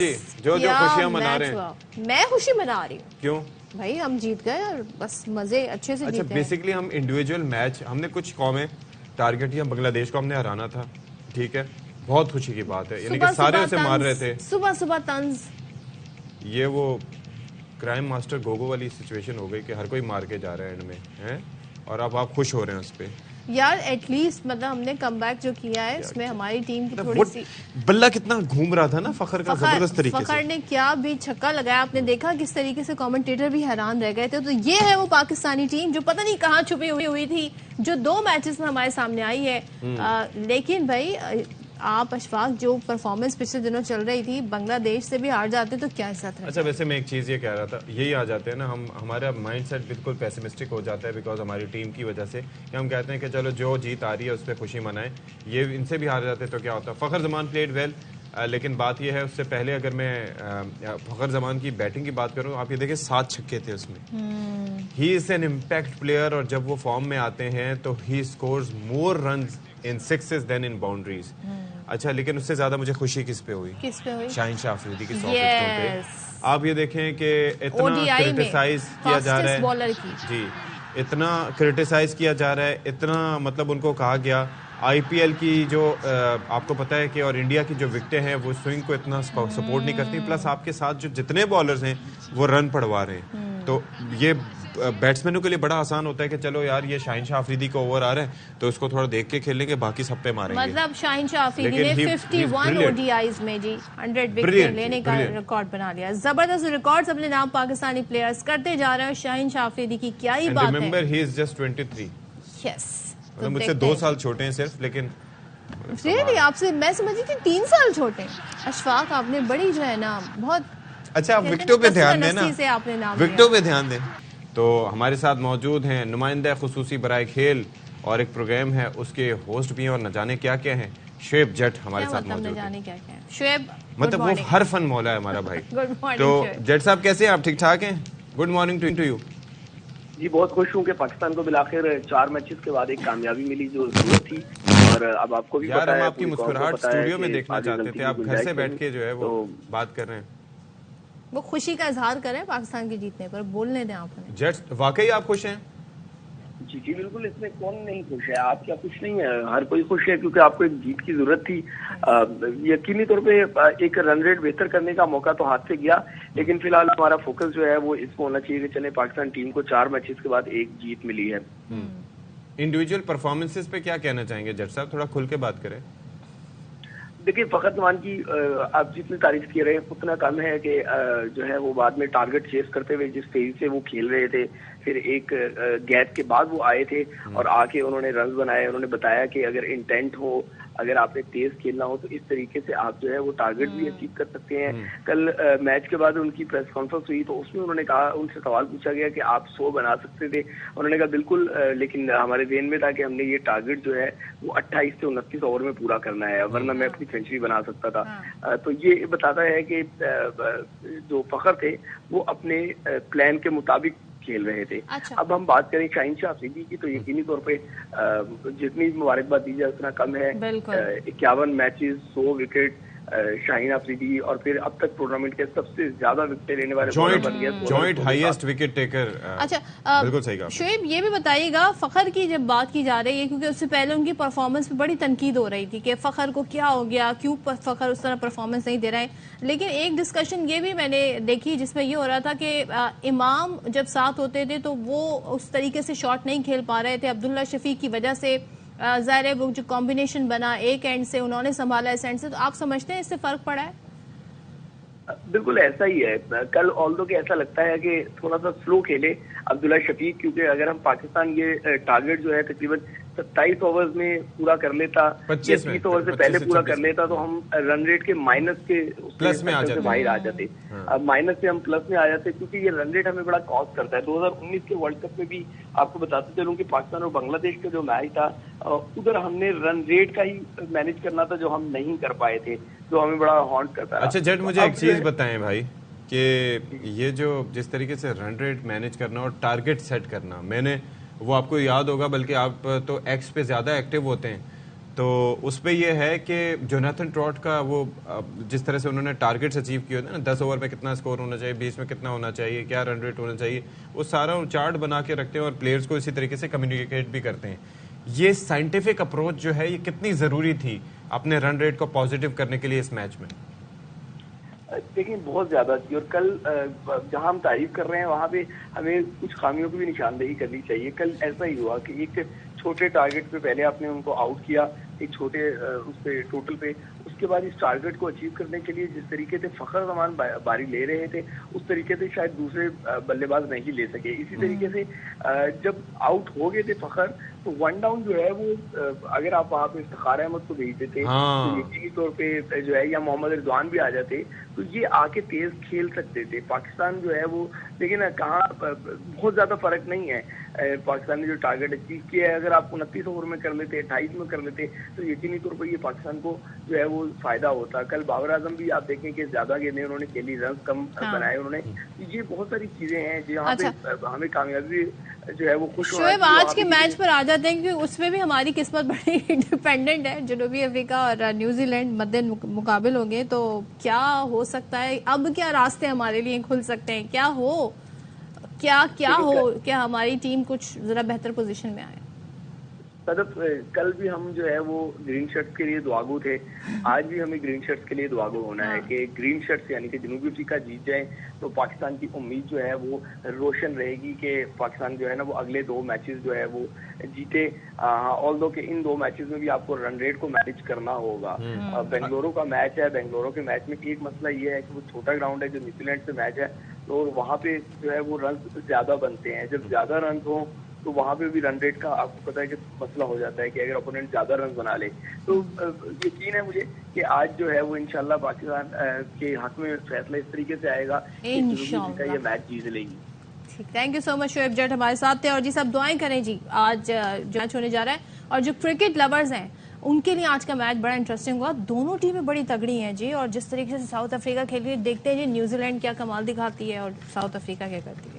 जो खुशियां मना रहे हैं। मैं खुशी मना रही हूँ। क्यों भाई हम जीत गए और बस मजे अच्छे से अच्छा जीते बेसिकली हम इंडिविजुअल मैच हमने कुछ कौमें टारगेट किया, बांग्लादेश को हमने हराना था, ठीक है, बहुत खुशी की बात है, यानी कि सारे उसे मार रहे थे। सुबह सुबह तंज, ये वो क्राइम मास्टर गोगो वाली सिचुएशन हो गई कि हर कोई मार के जा रहा है एंड में है, और अब आप खुश हो रहे हैं उस पे। यार एटलीस्ट मतलब हमने कमबैक जो किया है उसमें हमारी टीम की थोड़ी सी बल्ला कितना घूम रहा था ना फखर का, जबरदस्त तरीके से फखर ने क्या भी छक्का लगाया, आपने देखा किस तरीके से कमेंटेटर भी हैरान रह गए थे। तो ये है वो पाकिस्तानी टीम जो पता नहीं कहाँ छुपी हुई थी, जो 2 मैचेस में हमारे सामने आई है। लेकिन भाई आप अशफाक, जो परफॉर्मेंस पिछले दिनों चल रही थी, बांग्लादेश से भी हार जाते तो क्या इज्जत है। अच्छा वैसे मैं एक चीज़ ये कह रहा था, यही आ जाते हैं ना हम, हमारा माइंड सेट बिल्कुल पेसिमिस्टिक हो जाता है बिकॉज हमारी टीम की वजह से, कि हम कहते हैं कि चलो जो जीत आ रही है उस पर खुशी मनाएं, ये इनसे भी हार जाते तो क्या होता। फ़खर जमान प्लेड वेल, लेकिन बात यह है उससे पहले अगर मैं फ़खर जमान की बैटिंग की बात करूँ, आप ये देखिए 7 छक्के थे उसमें। He is an impact player, और जब वो फॉर्म में आते हैं तो he scores more runs in sixes than in boundaries. अच्छा लेकिन उससे ज्यादा मुझे खुशी किस पे हुई? शाहीन शाह अफरीदी की 100 विकेटों पे। आप ये देखें कि इतना क्रिटिसाइज किया जा रहा है जी, इतना क्रिटिसाइज किया जा रहा है, इतना मतलब उनको कहा गया आईपीएल की जो आपको पता है कि, और इंडिया की जो विकेटें हैं वो स्विंग को इतना सपोर्ट नहीं करती, प्लस आपके साथ जो जितने बॉलर्स हैं वो रन पड़वा रहे हैं, तो ये बैट्समैनों के लिए बड़ा आसान होता है कि चलो यार ये शाहीन शाह अफरीदी का ओवर आ रहा है तो उसको थोड़ा देख के खेलेंगे, बाकी सब पे मारेंगे। मतलब शाहीन शाह अफरीदी ने 51 ओडीआईज में जी 100 विकेट लेने का रिकॉर्ड बना लिया। जबरदस्त रिकॉर्ड्स अपने नाम पाकिस्तानी प्लेयर्स करते जा रहे हैं। शाहीन शाह अफरीदी की क्या ही बात है। Remember he is just 23। Yes, मतलब मुझसे 2 साल छोटे हैं सिर्फ, लेकिन रियली आपसे मैं समझी थी 3 साल छोटे। अशफाक आपने बड़ी जो है ना बहुत अच्छा, आप विकेटों पे ध्यान दें ना, विकेटों पे ध्यान दें। तो हमारे साथ मौजूद हैं नुमाइंदा खुसूसी बराए खेल, और एक प्रोग्राम है उसके होस्ट भी हैं और न जाने क्या क्या हैं, शुएब जट हमारे साथ मौजूद हैं। शुएब मतलब वो हर फन मौला है हमारा भाई। तो जट साहब कैसे हैं आप? ठीक ठाक हैं? गुड मॉर्निंग टू यू जी। बहुत खुश हूँ कि पाकिस्तान को बिलाखिर 4 मैचेस के बाद एक कामयाबी मिली जो जरूरत थी, और अब आपको भी पता है, हम आपकी मुस्कुराहट स्टूडियो में देखना चाहते थे, आप घर से बैठ के जो है वो बात कर रहे हैं। वो खुशी का इजहार करें पाकिस्तान के जीतने पर, बोलने दें आप। जेट्स वाकई आप खुश हैं? जी जी बिल्कुल, इसमें कौन नहीं खुश है, आप क्या खुश नहीं है, हर कोई खुश है, क्योंकि आपको एक जीत की जरूरत थी। यकीनी तौर पे एक रन रेट बेहतर करने का मौका तो हाथ से गया, लेकिन फिलहाल हमारा फोकस जो है वो इसको होना चाहिए कि चले पाकिस्तान टीम को 4 मैचेस के बाद एक जीत मिली है। इंडिविजुअल परफॉर्मेंसेस पे क्या कहना चाहेंगे जट साहब, थोड़ा खुल के बात करें। देखिए फ़खर जमान की आप जितनी तारीफ किए रहे हैं उतना कम है कि जो है वो बाद में टारगेट चेस करते हुए जिस तेजी से वो खेल रहे थे, फिर एक गैप के बाद वो आए थे और आके उन्होंने रन बनाए। उन्होंने बताया कि अगर इंटेंट हो, अगर आपने तेज खेलना हो तो इस तरीके से आप जो है वो टारगेट भी अचीव कर सकते हैं। कल मैच के बाद उनकी प्रेस कॉन्फ्रेंस हुई तो उसमें उन्होंने कहा, उनसे सवाल पूछा गया कि आप 100 बना सकते थे, उन्होंने कहा बिल्कुल, लेकिन हमारे ध्यान में था कि हमने ये टारगेट जो है वो 28 से 29 ओवर में पूरा करना है, वरना मैं अपनी सेंचुरी बना सकता था। तो ये बताता है कि जो फ़खर थे वो अपने प्लान के मुताबिक खेल रहे थे। अच्छा। अब हम बात करें शाहीन शाह अफरीदी की, तो यकीनी तौर पे जितनी मुबारकबाद दी जाए उतना कम है। 51 मैचेस, 100 विकेट, शाहीन अफरीदी, और फिर अब तक टूर्नामेंट के सबसे ज्यादा विकेट लेने वाले जॉइंट हाईएस्ट विकेट टेकर। अच्छा, बिल्कुल सही कहा। शुएब ये भी बताइएगा, फखर की जब बात की जा रही है, क्योंकि उससे पहले उनकी परफॉर्मेंस पे बड़ी तनकीद हो रही थी कि फखर को क्या हो गया, क्यों फखर उस तरह परफॉर्मेंस नहीं दे रहे हैं, लेकिन एक डिस्कशन ये भी मैंने देखी जिसमें ये हो रहा था कि इमाम जब साथ होते थे तो वो उस तरीके से शॉट नहीं खेल पा रहे थे, अब्दुल्ला शफीक की वजह से ज़ाहिर है वो जो कॉम्बिनेशन बना एक एंड से उन्होंने संभाला इस एंड से, तो आप समझते हैं इससे फर्क पड़ा है? बिल्कुल ऐसा ही है। कल ऑल्दो के ऐसा लगता है कि थोड़ा सा स्लो खेले अब्दुल्ला शफीक, क्योंकि अगर हम पाकिस्तान ये टारगेट जो है तकरीबन 27 ओवर्स में पूरा कर लेता या 30 ओवर से पहले पूरा कर लेता तो हम रन रेट के माइनस के प्लस में बाहर आ जाते। अब माइनस से हम प्लस में आ जाते, क्योंकि ये रन रेट हमें बड़ा कॉस्ट करता है। 2019 के वर्ल्ड कप में भी आपको बताते चलूं कि पाकिस्तान और बांग्लादेश का जो मैच था उधर हमने रन रेट का ही मैनेज करना था जो हम नहीं कर पाए थे, जो हमें बड़ा हॉन्ट करता है। अच्छा जट, मुझे एक चीज बताएं भाई कि ये जो जिस तरीके से रन रेट मैनेज करना और टारगेट सेट करना, मैंने वो आपको याद होगा, बल्कि आप तो एक्स पे ज्यादा एक्टिव होते हैं, تو اس پہ یہ ہے کہ جوناتھن ٹراٹ کا وہ جس طرح سے انہوں نے ٹارگیٹس اچیو کیے ہوتے ہیں نا 10 اوور میں کتنا اسکور ہونا چاہیے 20 میں کتنا ہونا چاہیے کیا رن ریٹ ہونا چاہیے وہ سارا چارٹ بنا کے رکھتے ہیں اور پلیئرز کو اسی طریقے سے کمیونیکیٹ بھی کرتے ہیں. یہ سائنٹیفک اپروچ جو ہے یہ کتنی ضروری تھی اپنے رن ریٹ کو پازیٹیو کرنے کے لیے اس میچ میں؟ دیکھیں بہت زیادہ تھی اور کل جہاں ہم تعریف کر رہے ہیں وہاں پہ ہمیں کچھ خامیوں کی بھی نشاندہی کرنی چاہیے. کل ایسا ہی ہوا کہ ایک چھوٹے ٹارگٹ پہ پہلے آپ نے ان کو آؤٹ کیا ایک چھوٹے اس پہ ٹوٹل پہ, اس کے بعد اس ٹارگٹ کو اچیو کرنے کے لیے جس طریقے سے فخر زمان باری لے رہے تھے اس طریقے سے شاید دوسرے بلے باز نہیں لے سکے. اسی طریقے سے جب آؤٹ ہو گئے تھے فخر تو ون ڈاؤن جو ہے وہ اگر آپ وہاں پہ افتخار احمد کو بھیج دیتے تو یقینی طور پہ جو ہے یا محمد رضوان بھی آ جاتے تو یہ آ کے تیز کھیل سکتے تھے. پاکستان جو ہے وہ لیکن کہاں بہت زیادہ فرق نہیں ہے. پاکستان نے جو ٹارگٹ اچیو کیا ہے اگر آپ 29 اوور میں کر لیتے 28 میں کر لیتے تو یقینی طور پر یہ پاکستان کو جو ہے وہ فائدہ ہوتا. کل بابر اعظم بھی آپ دیکھیں کہ زیادہ گیندیں انہوں نے کھیلی رنز کم بنائے انہوں نے. یہ بہت ساری چیزیں ہیں جہاں پہ ہمیں کامیابی جو ہے وہ خوش ہونا. شعیب آج کے میچ پر آ جاتے ہیں کیونکہ اس میں بھی ہماری قسمت بڑی ڈیپینڈنٹ ہے. جنوبی افریقہ اور نیوزی لینڈ مد مقابل ہوں گے تو کیا ہو سکتا ہے اب کیا راستے ہمارے لیے کھل سکتے ہیں کیا ہو کیا ہماری ٹیم کچھ ذرا بہتر پوزیشن میں آئے؟ صدف کل بھی ہم جو ہے وہ گرین شرٹس کے لیے دعاگو تھے آج بھی ہمیں گرین شرٹس کے لیے دعاگو ہونا ہے کہ گرین شرٹس یعنی کہ جنوبی افریقہ جیت جائیں تو پاکستان کی امید جو ہے وہ روشن رہے گی کہ پاکستان جو ہے نا وہ اگلے 2 میچز جو ہے وہ جیتے. آلدو کہ ان 2 میچز میں بھی آپ کو رن ریٹ کو مینیج کرنا ہوگا. بنگلورو کا میچ ہے بنگلورو کے میچ میں ایک مسئلہ یہ ہے کہ وہ چھوٹا گراؤنڈ ہے جو نیوزی لینڈ سے میچ ہے تو وہاں پہ جو ہے وہ رنز زیادہ بنتے ہیں. جب زیادہ رنز ہوں تو وہاں پہ بھی رن ریٹ کا آپ کو پتا ہے کہ مسئلہ ہو جاتا ہے کہ اگر اپوننٹ زیادہ رنز بنا لے تو یقین ہے مجھے کہ آج جو ہے وہ انشاءاللہ پاکستان کے حق میں فیصلہ اس طریقے سے آئے گا کہ یہ میچ جیت لے گی. تھینک یو سو مچ شعیب جٹ ہمارے ساتھ تھے. اور جی سب دعائیں کریں جی آج جو میچ ہونے جا رہا ہے اور جو کرکٹ لورز ہیں ان کے لیے آج کا میچ بڑا انٹرسٹنگ ہوا. دونوں ٹیمیں بڑی تگڑی ہیں جی اور جس طریقے سے ساؤتھ افریقہ کھیل رہی ہے دیکھتے ہیں جی نیوزی لینڈ کیا کمال دکھاتی ہے اور ساؤتھ افریقہ کیا کرتی ہے.